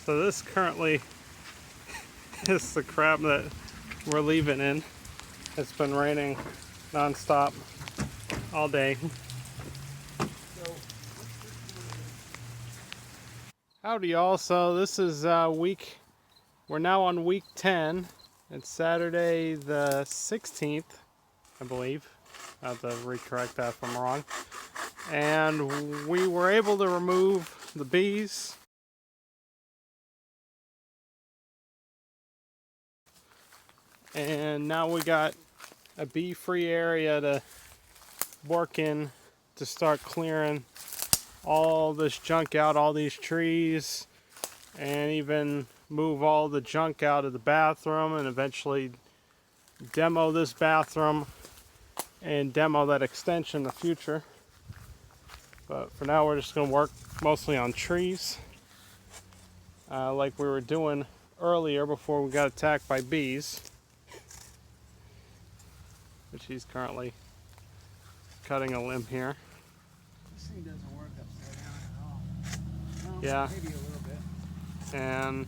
So this currently is the crap that we're leaving in. It's been raining non-stop all day. Howdy y'all, so this is we're now on week 10. It's Saturday the 16th, I believe. I have to recorrect that if I'm wrong. And we were able to remove the bees. And now we got a bee-free area to work in to start clearing all this junk out, all these trees, and even move all the junk out of the bathroom and eventually demo this bathroom and demo that extension in the future. But for now we're just going to work mostly on trees like we were doing earlier before we got attacked by bees, which he's currently cutting a limb here. This thing doesn't work upside down at all. Well, yeah, maybe a little bit. And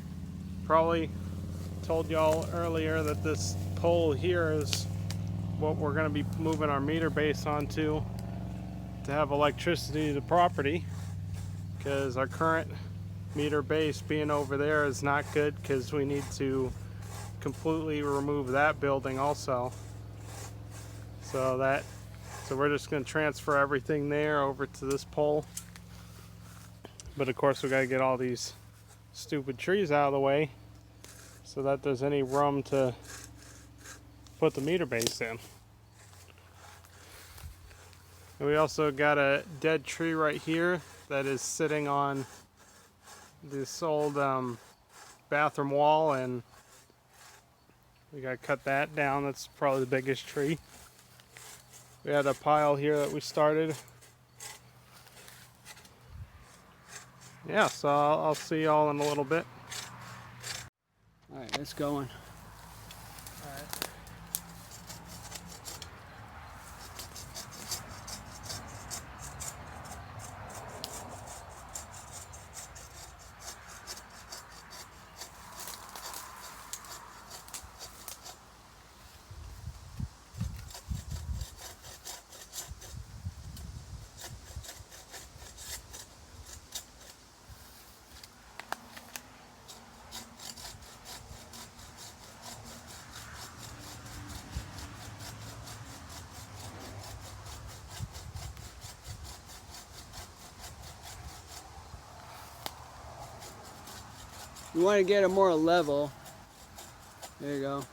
probably told y'all earlier that this pole here is what we're going to be moving our meter base onto to have electricity to the property, because our current meter base being over there is not good, because we need to completely remove that building also. So we're just going to transfer everything there over to this pole. But of course we got to get all these stupid trees out of the way so that there's any room to put the meter base in. And we also got a dead tree right here that is sitting on this old bathroom wall, and we got to cut that down. That's probably the biggest tree. We had a pile here that we started. Yeah, so I'll see y'all in a little bit. Alright, it's going. Alright. You want to get it more level. There you go.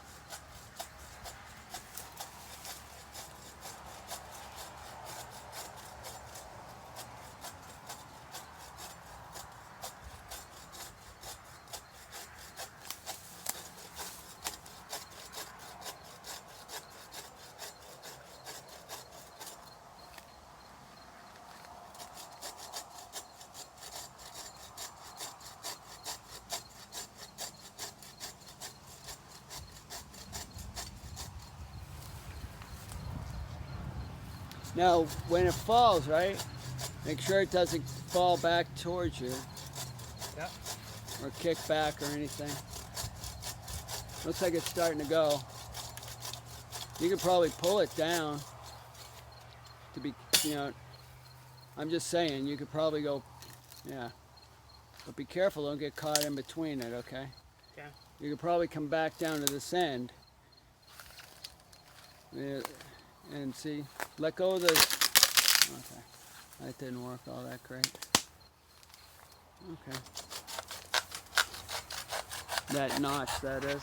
Now, when it falls, right, make sure it doesn't fall back towards you. Yep. Or kick back or anything. Looks like it's starting to go. You could probably pull it down to be, I'm just saying, you could probably go, yeah. But be careful, don't get caught in between it, okay? Okay. You could probably come back down to this end. And see, let go of the, okay, that didn't work all that great. Okay. That notch, that is.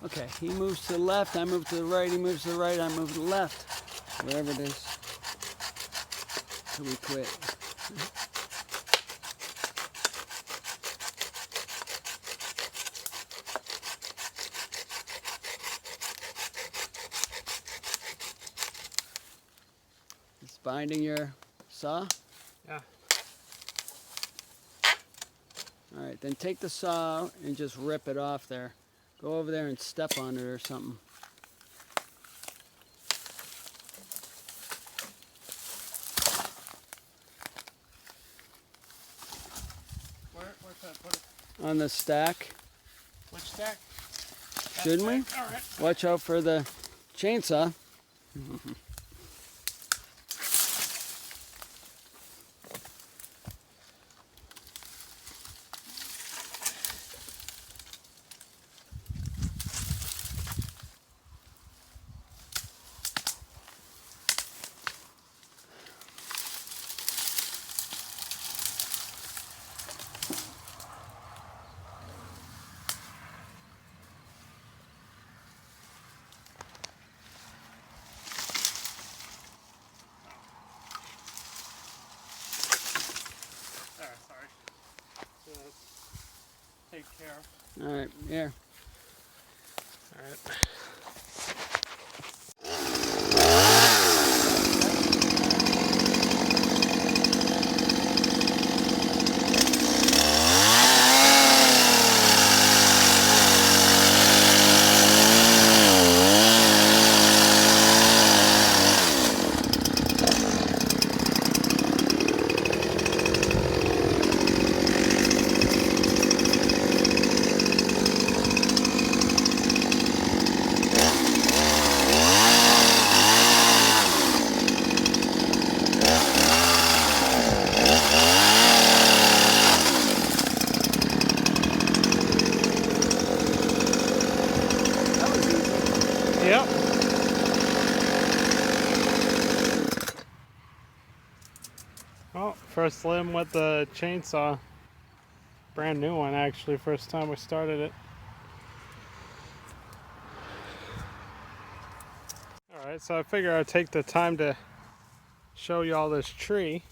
Okay, he moves to the left, I move to the right, he moves to the right, I move to the left. Wherever it is. Till we quit. Binding your saw? Yeah. Alright, then take the saw and just rip it off there. Go over there and step on it or something. on the stack, Which stack? shouldn't we? All right. Watch out for the chainsaw. All right, sorry. Take care. All right, here. All right. Yep. Oh, first limb with the chainsaw. Brand new one, actually. First time we started it. Alright, so I figure I'd take the time to show you all this tree.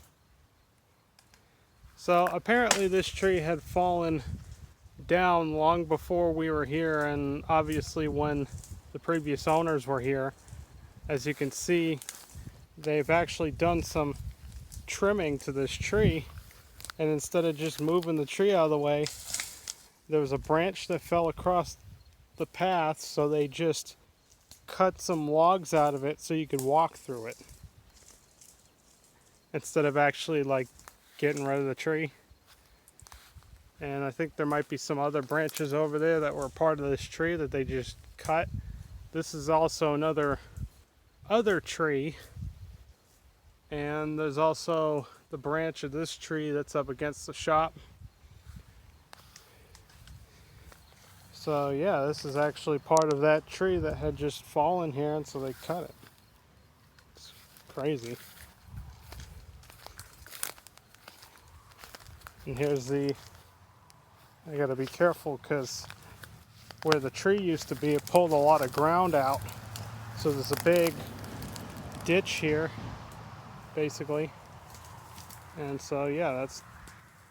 So apparently this tree had fallen down long before we were here, and obviously when the previous owners were here. As you can see, they've actually done some trimming to this tree, and instead of just moving the tree out of the way, there was a branch that fell across the path, so they just cut some logs out of it so you could walk through it instead of actually like getting rid of the tree. And I think there might be some other branches over there that were part of this tree that they just cut. This is also another other tree, and there's also the branch of this tree that's up against the shop. So yeah, this is actually part of that tree that had just fallen here, and so they cut it. It's crazy. And here's the, I gotta be careful because where the tree used to be, it pulled a lot of ground out. So there's a big ditch here, basically. And so yeah, that's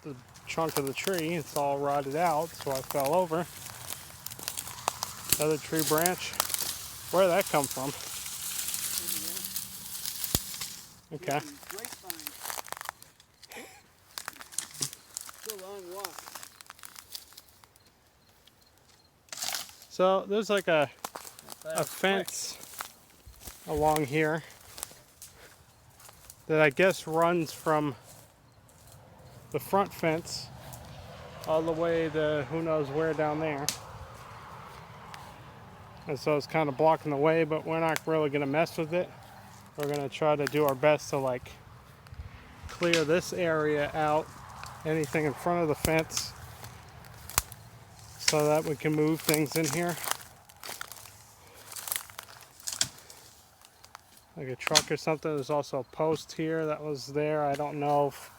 the trunk of the tree. It's all rotted out, so I fell over. Other tree branch. Where did that come from? Okay. It's a long walk. So there's like a fence along here that I guess runs from the front fence all the way to who knows where down there. And so it's kind of blocking the way, but we're not really going to mess with it. We're going to try to do our best to like clear this area out, anything in front of the fence, so that we can move things in here. Like a truck or something. There's also a post here that was there. I don't know if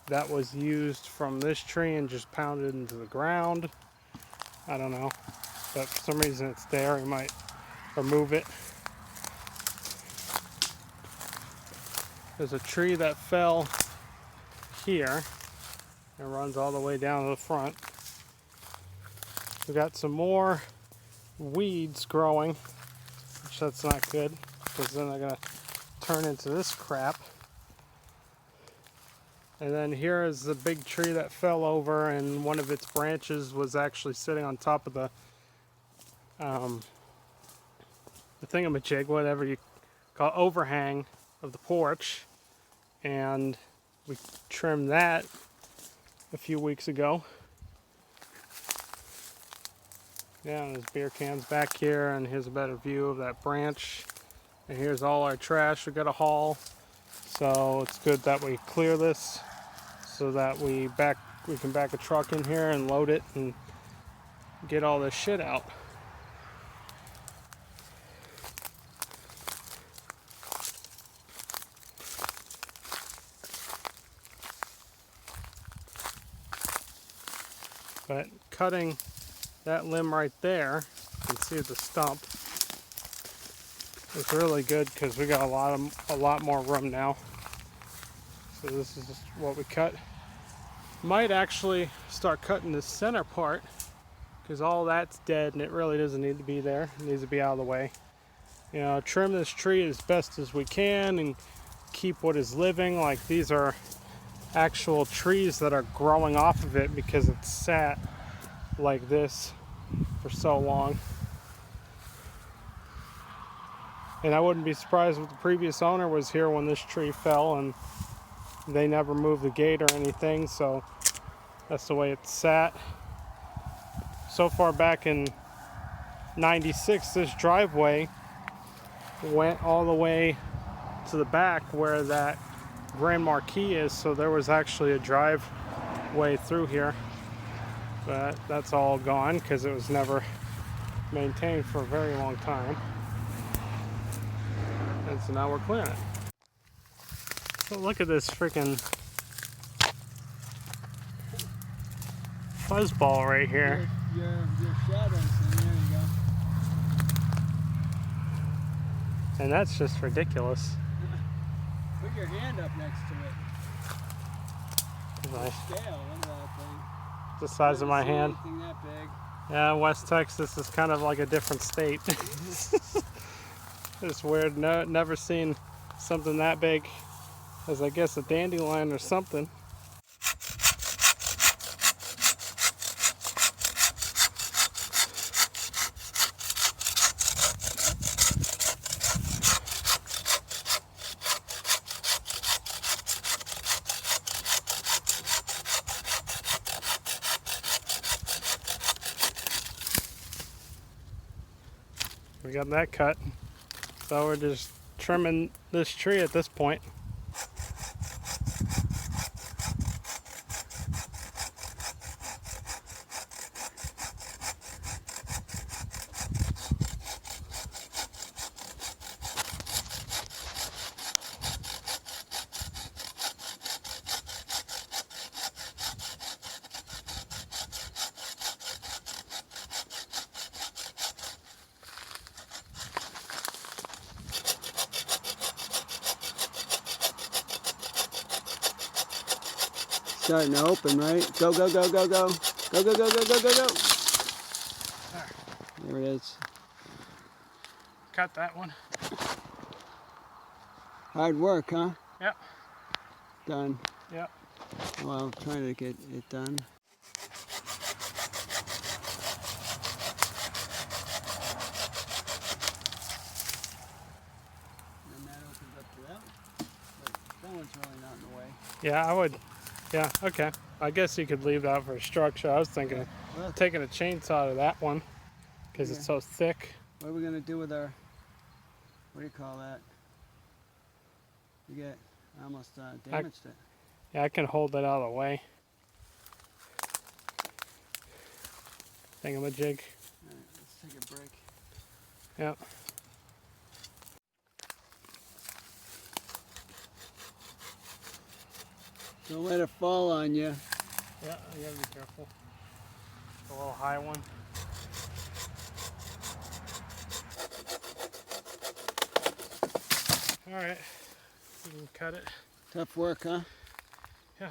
that was used from this tree and just pounded into the ground. I don't know. But for some reason it's there. We might remove it. There's a tree that fell here and runs all the way down to the front. We got some more weeds growing, which that's not good, because then they're gonna turn into this crap. And then here is the big tree that fell over, and one of its branches was actually sitting on top of the thingamajig, whatever you call overhang of the porch, and we trimmed that a few weeks ago. Yeah, and there's beer cans back here, and here's a better view of that branch. And here's all our trash we gotta haul. So it's good that we clear this so that we can back a truck in here and load it and get all this shit out. But cutting that limb right there, you can see the stump. It's really good because we got a lot more room now. So this is just what we cut. Might actually start cutting the center part because all that's dead and it really doesn't need to be there. It needs to be out of the way. You know, trim this tree as best as we can and keep what is living. Like these are actual trees that are growing off of it because it's sat like this for so long. And I wouldn't be surprised if the previous owner was here when this tree fell and they never moved the gate or anything, so that's the way it's sat. So far back in '96, this driveway went all the way to the back where that Grand Marquis is, so there was actually a driveway through here. But that's all gone because it was never maintained for a very long time. And so now we're clearing it. So look at this freaking fuzzball right here. Your shadows, and there you go. And that's just ridiculous. Put your hand up next to it. Nice. Scale, look at that thing. The size of my hand. Anything that big. Yeah, West Texas is kind of like a different state. It's weird. No, never seen something that big as I guess a dandelion or something. We got that cut. So we're just trimming this tree at this point. Starting to open, right? Go, go, go, go, go. Go, go, go, go, go, go, go. There it is. Cut that one. Hard work, huh? Yep. Done. Yep. Well, trying to get it done. And that opens up to that one. But that one's really not in the way. Yeah, I would. Yeah, okay. I guess you could leave that for a structure. I was thinking of Well, taking a chainsaw to that one because it's so thick. what are we gonna do with our? What do you call that? You get almost damaged it. Yeah, I can hold it out of the way. Thingamajig. All right, let's take a break. Yep. Don't let it fall on you. Yeah, you gotta be careful. A little high one. All right, you can cut it. Tough work, huh? Yeah.